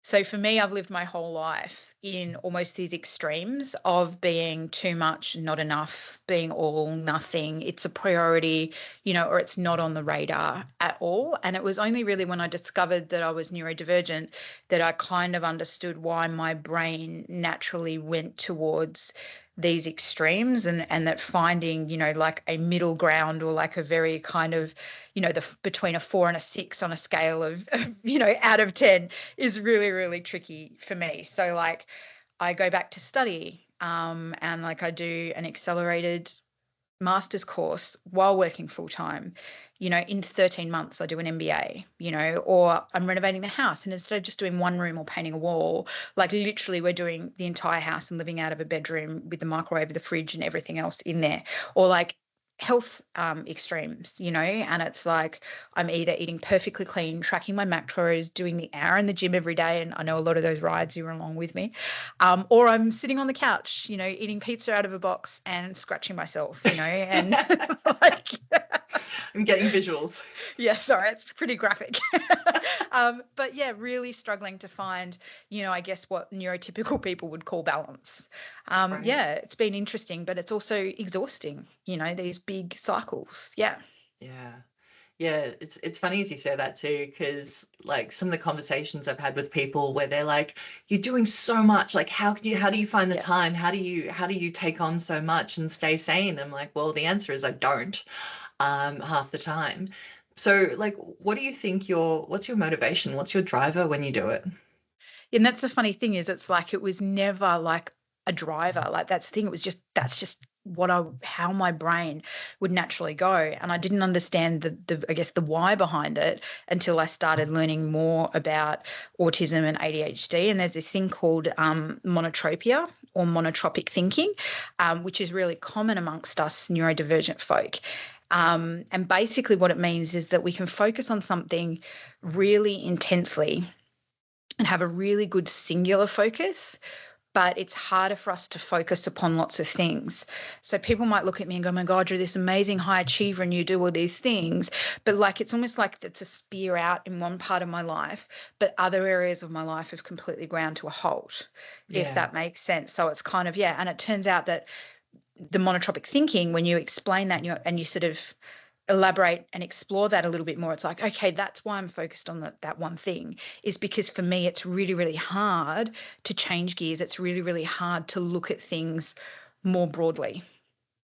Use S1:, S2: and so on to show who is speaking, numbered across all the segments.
S1: So for me, I've lived my whole life in almost these extremes of being too much, not enough, being all, nothing. It's a priority, or it's not on the radar at all. And it was only really when I discovered that I was neurodivergent that I kind of understood why my brain naturally went towards these extremes, and that finding, like a middle ground, or like a very kind of, between a 4 and a 6 on a scale of out of 10 is really, really tricky for me. So like I go back to study, and like I do an accelerated master's course while working full time. In 13 months I do an MBA, or I'm renovating the house, and instead of just doing one room or painting a wall, like literally we're doing the entire house and living out of a bedroom with the microwave, the fridge and everything else in there. Or like health extremes, and it's like I'm either eating perfectly clean, tracking my macros, doing the hour in the gym every day, and I know a lot of those rides you're along with me, or I'm sitting on the couch, eating pizza out of a box and scratching myself, and like
S2: I'm getting visuals.
S1: Yeah, sorry, it's pretty graphic. But yeah, really struggling to find, I guess what neurotypical people would call balance.
S2: Right.
S1: Yeah, it's been interesting, but it's also exhausting, these big cycles. Yeah.
S2: Yeah, it's funny as you say that too, because like some of the conversations I've had with people where they're like, you're doing so much, like how do you find the time? How do you take on so much and stay sane? I'm like, well, the answer is I don't, half the time. So like, what do you think what's your motivation? What's your driver when you do it?
S1: And that's the funny thing is it's like it was never like a driver. Like that's the thing. That's just how my brain would naturally go. And I didn't understand I guess the why behind it until I started learning more about autism and ADHD. And there's this thing called monotropia or monotropic thinking, which is really common amongst us neurodivergent folk. And basically what it means is that we can focus on something really intensely and have a really good singular focus, but it's harder for us to focus upon lots of things. So people might look at me and go, oh my God, you're this amazing high achiever and you do all these things. But like, it's almost like it's a spear out in one part of my life, but other areas of my life have completely ground to a halt, if that makes sense. So it's kind of, and it turns out that the monotropic thinking, when you explain that and you sort of elaborate and explore that a little bit more, it's like, okay, that's why I'm focused on that one thing, is because for me it's really, really hard to change gears. It's really, really hard to look at things more broadly,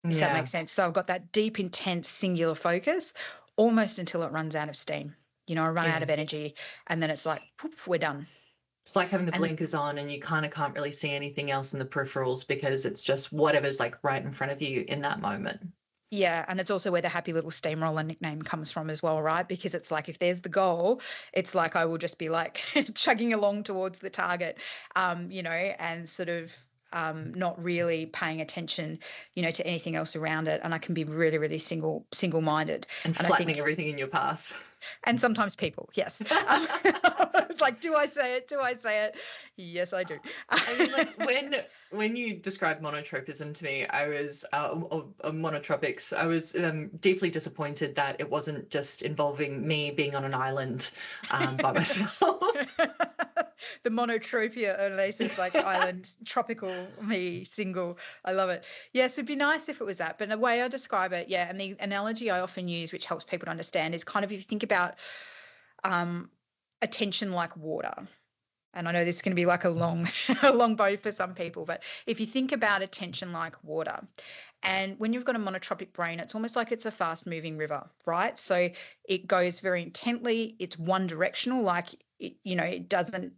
S1: if that makes sense. So I've got that deep, intense, singular focus almost until it runs out of steam. I run out of energy, and then it's like, poof, we're done.
S2: It's like having the blinkers on and you kind of can't really see anything else in the peripherals because it's just whatever's like right in front of you in that moment.
S1: Yeah, and it's also where the happy little steamroller nickname comes from as well, right? Because it's like if there's the goal, it's like I will just be like chugging along towards the target, and sort of not really paying attention, to anything else around it. And I can be really, really single-minded.
S2: And flattening everything in your path.
S1: And sometimes people, yes. It's like, do I say it? Do I say it? Yes, I do.
S2: I mean, like when you described monotropism to me, I was monotropics. I was deeply disappointed that it wasn't just involving me being on an island by myself.
S1: The monotropia oasis, like island, tropical, me, single. I love it. Yes, it'd be nice if it was that. But the way I describe it, and the analogy I often use, which helps people to understand, is kind of if you think about attention like water. And I know this is going to be like a long bow for some people, but if you think about attention like water, and when you've got a monotropic brain, it's almost like it's a fast moving river, right? So it goes very intently, it's one directional, like it doesn't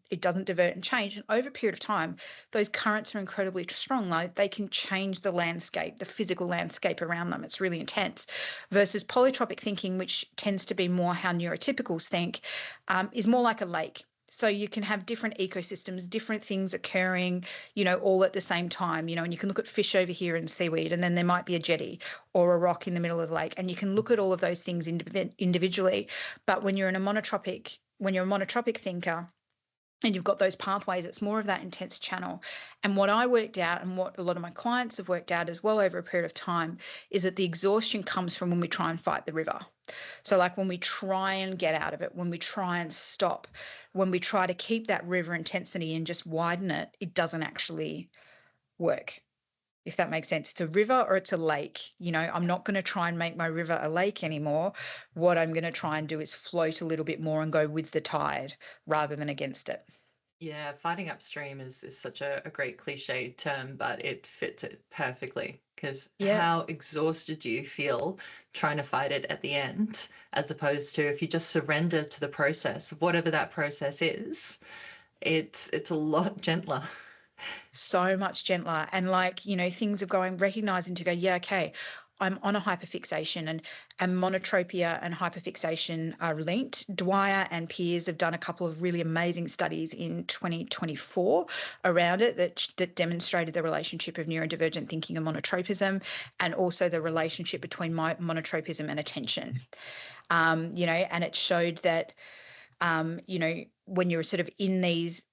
S1: divert and change. And over a period of time, those currents are incredibly strong. Like they can change the landscape, the physical landscape around them. It's really intense. Versus polytropic thinking, which tends to be more how neurotypicals think, is more like a lake. So you can have different ecosystems, different things occurring, all at the same time, and you can look at fish over here and seaweed, and then there might be a jetty or a rock in the middle of the lake, and you can look at all of those things individually. But when you're a monotropic thinker, and you've got those pathways, it's more of that intense channel. And what I worked out, and what a lot of my clients have worked out as well over a period of time, is that the exhaustion comes from when we try and fight the river. So like when we try and get out of it, when we try and stop, when we try to keep that river intensity and just widen it, it doesn't actually work. If that makes sense. It's a river or it's a lake. I'm not going to try and make my river a lake anymore. What I'm going to try and do is float a little bit more and go with the tide rather than against it.
S2: Yeah, fighting upstream is such a great cliche term, but it fits it perfectly, because how exhausted do you feel trying to fight it at the end, as opposed to if you just surrender to the process, whatever that process is, it's a lot gentler.
S1: So much gentler. And things of recognizing to go, yeah, okay, I'm on a hyperfixation, and monotropia and hyperfixation are linked. Dwyer and peers have done a couple of really amazing studies in 2024 around it that demonstrated the relationship of neurodivergent thinking and monotropism, and also the relationship between monotropism and attention. And it showed that, when you're sort of in these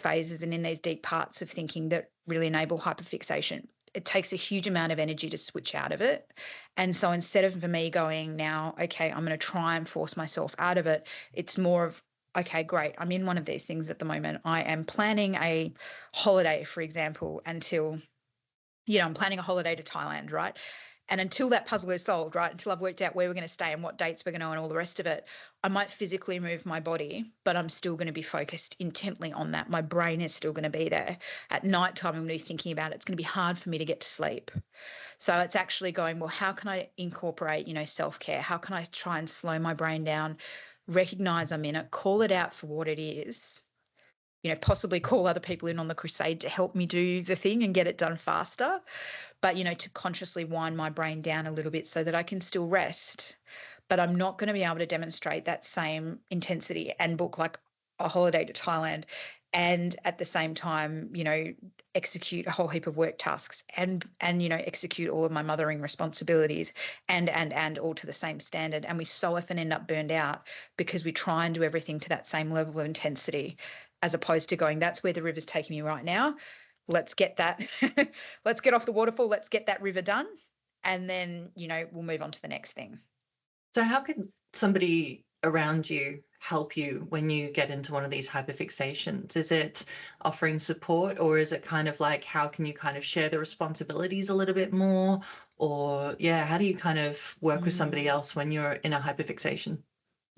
S1: phases and in these deep parts of thinking that really enable hyperfixation, it takes a huge amount of energy to switch out of it. And so instead of for me going now, okay, I'm going to try and force myself out of it, it's more of, okay, great, I'm in one of these things at the moment. I am planning a holiday, for example, until, I'm planning a holiday to Thailand, right? And until that puzzle is solved, right, until I've worked out where we're going to stay and what dates we're going to and all the rest of it, I might physically move my body, but I'm still going to be focused intently on that. My brain is still going to be there. At nighttime, I'm going to be thinking about it. It's going to be hard for me to get to sleep. So it's actually going, well, how can I incorporate, self-care? How can I try and slow my brain down, recognize I'm in it, call it out for what it is, possibly call other people in on the crusade to help me do the thing and get it done faster. But, to consciously wind my brain down a little bit so that I can still rest. But I'm not going to be able to demonstrate that same intensity and book like a holiday to Thailand and at the same time, execute a whole heap of work tasks and execute all of my mothering responsibilities and all to the same standard. And we so often end up burned out because we try and do everything to that same level of intensity, as opposed to going, that's where the river's taking me right now. Let's get that. Let's get off the waterfall. Let's get that river done. And then, we'll move on to the next thing.
S2: So how can somebody around you help you when you get into one of these hyperfixations? Is it offering support, or is it kind of like, how can you kind of share the responsibilities a little bit more? Or how do you kind of work with somebody else when you're in a hyperfixation?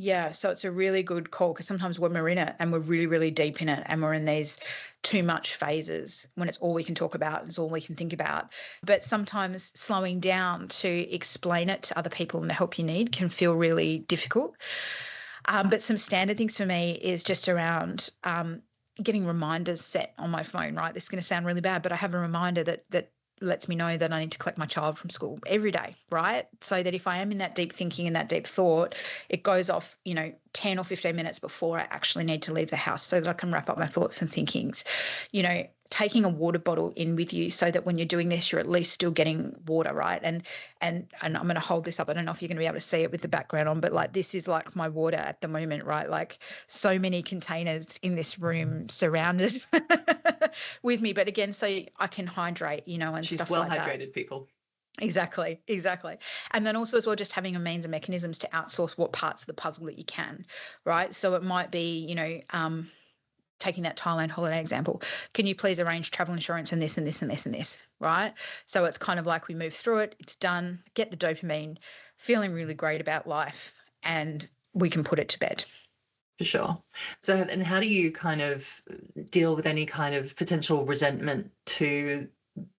S1: Yeah, so it's a really good call, because sometimes when we're in it and we're really, really deep in it and we're in these too much phases, when it's all we can talk about, it's all we can think about. But sometimes slowing down to explain it to other people and the help you need can feel really difficult. But some standard things for me is just around getting reminders set on my phone, right? This is going to sound really bad, but I have a reminder that lets me know that I need to collect my child from school every day, right? So that if I am in that deep thinking and that deep thought, it goes off, 10 or 15 minutes before I actually need to leave the house, so that I can wrap up my thoughts and thinkings. Taking a water bottle in with you so that when you're doing this, you're at least still getting water, right? And I'm going to hold this up. I don't know if you're going to be able to see it with the background on, but like this is like my water at the moment, right? Like so many containers in this room surrounded with me. But again, so I can hydrate, and
S2: She's
S1: stuff
S2: well
S1: like that.
S2: hydrated, people.
S1: Exactly. And then also as well, just having a means and mechanisms to outsource what parts of the puzzle that you can, right? So it might be, taking that Thailand holiday example, can you please arrange travel insurance and this and this and this and this, right? So it's kind of like we move through it, it's done, get the dopamine, feeling really great about life, and we can put it to bed.
S2: For sure. So, and how do you kind of deal with any kind of potential resentment to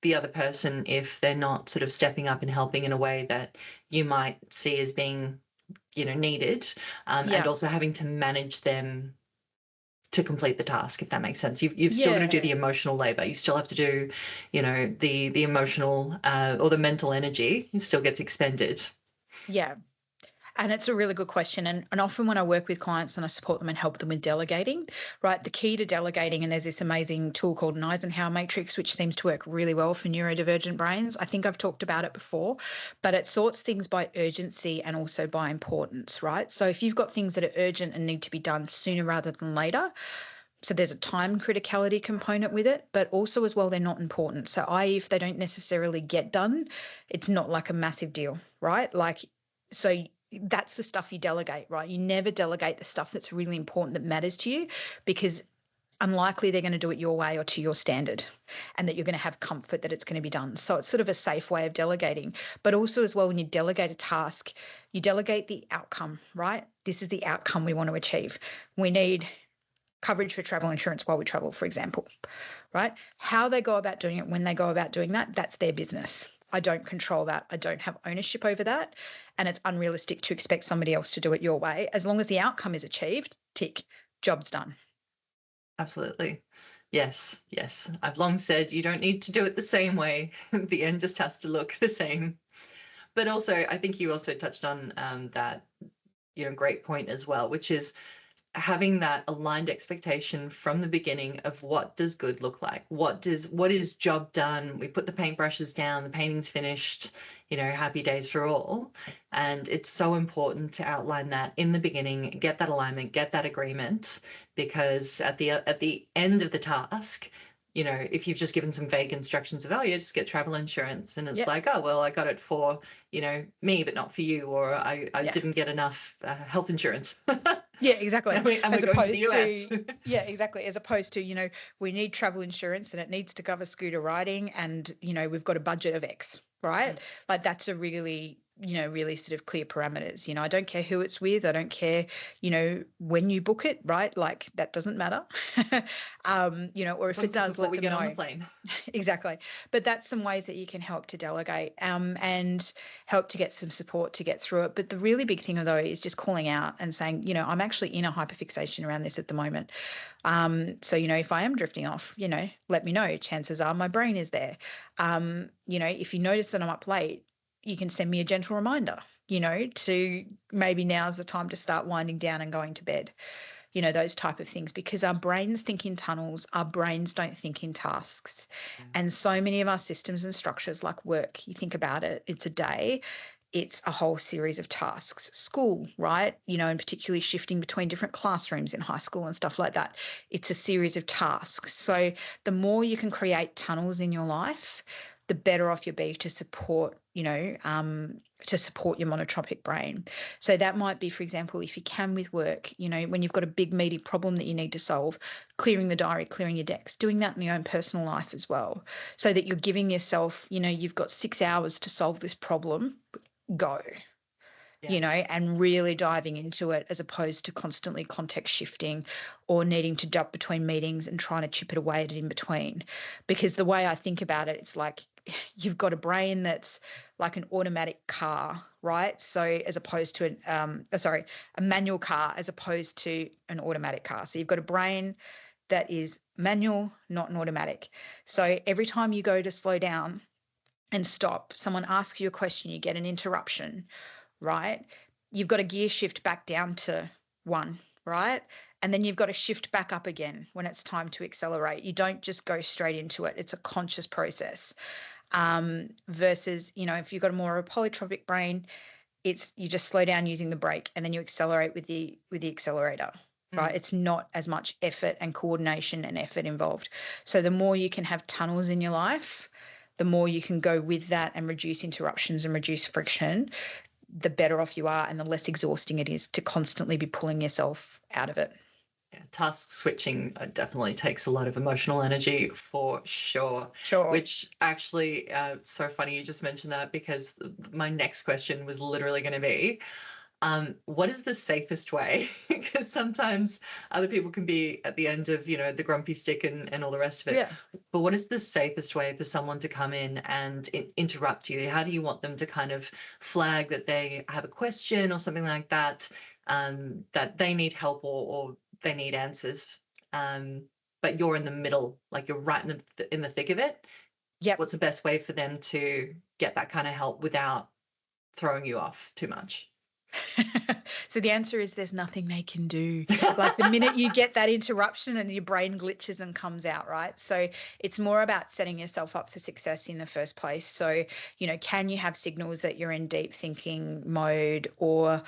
S2: the other person if they're not sort of stepping up and helping in a way that you might see as being, needed, and also having to manage them to complete the task, if that makes sense? You've still got to do the emotional labor. You still have to do, the emotional or the mental energy. It still gets expended.
S1: Yeah. And it's a really good question. And often when I work with clients and I support them and help them with delegating, right, the key to delegating, and there's this amazing tool called an Eisenhower matrix, which seems to work really well for neurodivergent brains. I think I've talked about it before, but it sorts things by urgency and also by importance, right? So if you've got things that are urgent and need to be done sooner rather than later, so there's a time criticality component with it, but also as well, they're not important. So i.e. if they don't necessarily get done, it's not like a massive deal, right? Like, so that's the stuff you delegate, right? You never delegate the stuff that's really important, that matters to you, because unlikely they're going to do it your way or to your standard, and that you're going to have comfort that it's going to be done. So it's sort of a safe way of delegating. But also as well, when you delegate a task, you delegate the outcome, right? This is the outcome we want to achieve. We need coverage for travel insurance while we travel, for example, right? How they go about doing it, when they go about doing that, that's their business. I don't control that. I don't have ownership over that. And it's unrealistic to expect somebody else to do it your way. As long as the outcome is achieved, tick, job's done.
S2: Absolutely. Yes, yes. I've long said you don't need to do it the same way. The end just has to look the same. But also, I think you also touched on that, great point as well, which is having that aligned expectation from the beginning of what does good look like? What is job done? We put the paintbrushes down, the painting's finished, happy days for all. And it's so important to outline that in the beginning, get that alignment, get that agreement, because at the end of the task, if you've just given some vague instructions of, you just get travel insurance, and it's like, oh, well, I got it for, me, but not for you, or I didn't get enough health insurance.
S1: Yeah, exactly.
S2: And we're going to the US.
S1: Yeah, exactly. As opposed to, we need travel insurance and it needs to cover scooter riding, and, we've got a budget of X, right? Like, that's a really sort of clear parameters. I don't care who it's with. I don't care, when you book it, right? Like, that doesn't matter. Or if it does, let
S2: we
S1: them
S2: get
S1: know.
S2: on the plane.
S1: Exactly. But that's some ways that you can help to delegate and help to get some support to get through it. But the really big thing, though, is just calling out and saying, I'm actually in a hyperfixation around this at the moment. So, if I am drifting off, let me know. Chances are my brain is there. If you notice that I'm up late, you can send me a gentle reminder, to maybe now's the time to start winding down and going to bed, those type of things, because our brains think in tunnels, our brains don't think in tasks. And so many of our systems and structures, like work, you think about it, it's a day, it's a whole series of tasks. School, right? And particularly shifting between different classrooms in high school and stuff like that. It's a series of tasks. So the more you can create tunnels in your life, the better off you'll be to support, to support your monotropic brain. So that might be, for example, if you can with work, when you've got a big meaty problem that you need to solve, clearing the diary, clearing your decks, doing that in your own personal life as well, so that you're giving yourself, you've got 6 hours to solve this problem, go. And really diving into it, as opposed to constantly context shifting or needing to jump between meetings and trying to chip it away at it in between. Because the way I think about it, it's like you've got a brain that's like an automatic car, right? So as opposed to a manual car as opposed to an automatic car. So you've got a brain that is manual, not an automatic. So every time you go to slow down and stop, someone asks you a question, you get an interruption, right? You've got to gear shift back down to 1, right? And then you've got to shift back up again when it's time to accelerate. You don't just go straight into it. It's a conscious process. Versus, if you've got a more of a polytropic brain, it's you just slow down using the brake and then you accelerate with the accelerator, right? It's not as much effort and coordination and effort involved. So the more you can have tunnels in your life, the more you can go with that and reduce interruptions and reduce friction, the better off you are and the less exhausting it is to constantly be pulling yourself out of it.
S2: Yeah, task switching definitely takes a lot of emotional energy for sure.
S1: Sure.
S2: Which actually, it's so funny you just mentioned that, because my next question was literally going to be, what is the safest way? Because sometimes other people can be at the end of, the grumpy stick and all the rest of it.
S1: Yeah.
S2: But what is the safest way for someone to come in and interrupt you? How do you want them to kind of flag that they have a question or something like that, that they need help or they need answers, but you're in the middle, like you're right in the thick of it?
S1: Yeah.
S2: What's the best way for them to get that kind of help without throwing you off too much?
S1: So the answer is there's nothing they can do. Like the minute you get that interruption and your brain glitches and comes out, right? So it's more about setting yourself up for success in the first place. So, can you have signals that you're in deep thinking mode or,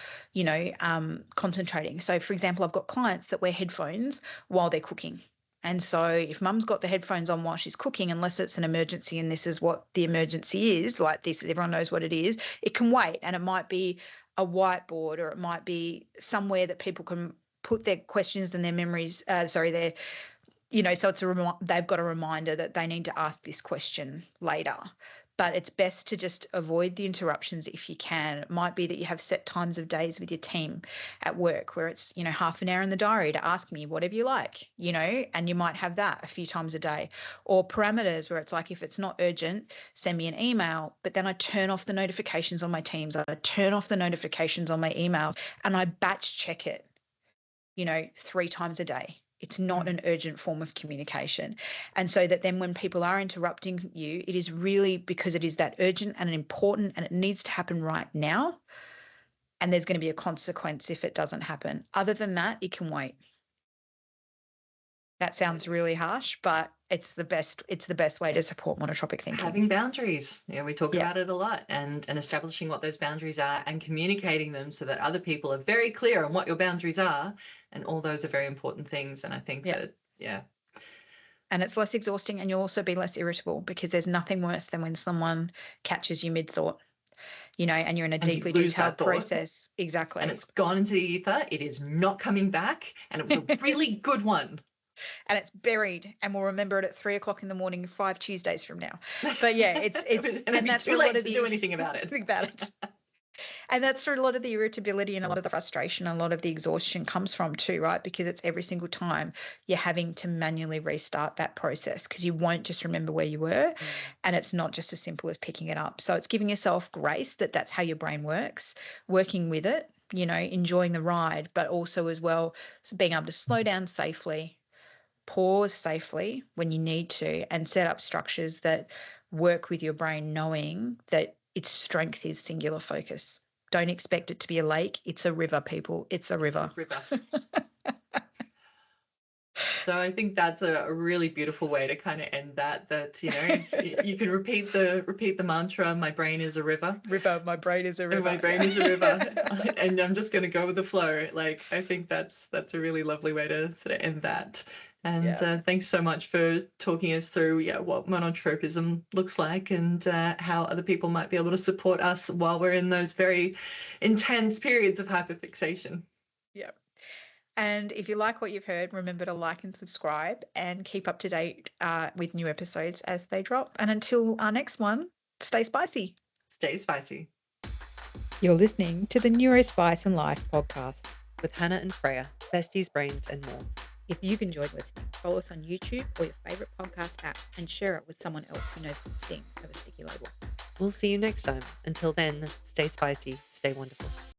S1: concentrating? So for example, I've got clients that wear headphones while they're cooking. And so if mum's got the headphones on while she's cooking, unless it's an emergency and this is what the emergency is, like this, everyone knows what it is, it can wait. And it might be a whiteboard or it might be somewhere that people can put their questions and their memories, so it's they've got a reminder that they need to ask this question later. But it's best to just avoid the interruptions if you can. It might be that you have set times of days with your team at work where it's, half an hour in the diary to ask me whatever you like, and you might have that a few times a day. Or parameters where it's like, if it's not urgent, send me an email, but then I turn off the notifications on my Teams. I turn off the notifications on my emails and I batch check it, 3 times a day. It's not an urgent form of communication. And so that then when people are interrupting you, it is really because it is that urgent and important and it needs to happen right now. And there's going to be a consequence if it doesn't happen. Other than that, it can wait. That sounds really harsh, but it's the best way to support monotropic thinking.
S2: Having boundaries. We talk about it a lot, and establishing what those boundaries are and communicating them so that other people are very clear on what your boundaries are. And all those are very important things. And I think that.
S1: And it's less exhausting and you'll also be less irritable because there's nothing worse than when someone catches you mid-thought, and you're in a deeply detailed process. Exactly.
S2: And it's gone into the ether. It is not coming back. And it was a really good one.
S1: And it's buried and we'll remember it at 3:00 in the morning, 5 Tuesdays from now. But yeah, it's
S2: and that's too late to do anything about it.
S1: And that's where a lot of the irritability and a lot of the frustration and a lot of the exhaustion comes from too, right? Because it's every single time you're having to manually restart that process because you won't just remember where you were. And it's not just as simple as picking it up. So it's giving yourself grace that that's how your brain works, working with it, enjoying the ride, but also as well being able to slow down safely, pause safely when you need to, and set up structures that work with your brain, knowing that its strength is singular focus. Don't expect it to be a lake. It's a river, people. It's a river.
S2: So I think that's a really beautiful way to kind of end that you can repeat the mantra, my brain is a river.
S1: My brain is a river.
S2: My brain is a river. And I'm just going to go with the flow. Like, I think that's a really lovely way to sort of end that. And thanks so much for talking us through what monotropism looks like and how other people might be able to support us while we're in those very intense periods of hyperfixation.
S1: Yeah. And if you like what you've heard, remember to like and subscribe and keep up to date with new episodes as they drop. And until our next one, stay spicy.
S2: Stay spicy.
S1: You're listening to the Neurospice and Life podcast
S2: with Hannah and Freya, besties, brains, and more.
S1: If you've enjoyed listening, follow us on YouTube or your favourite podcast app and share it with someone else who knows the sting of a sticky label.
S2: We'll see you next time. Until then, stay spicy, stay wonderful.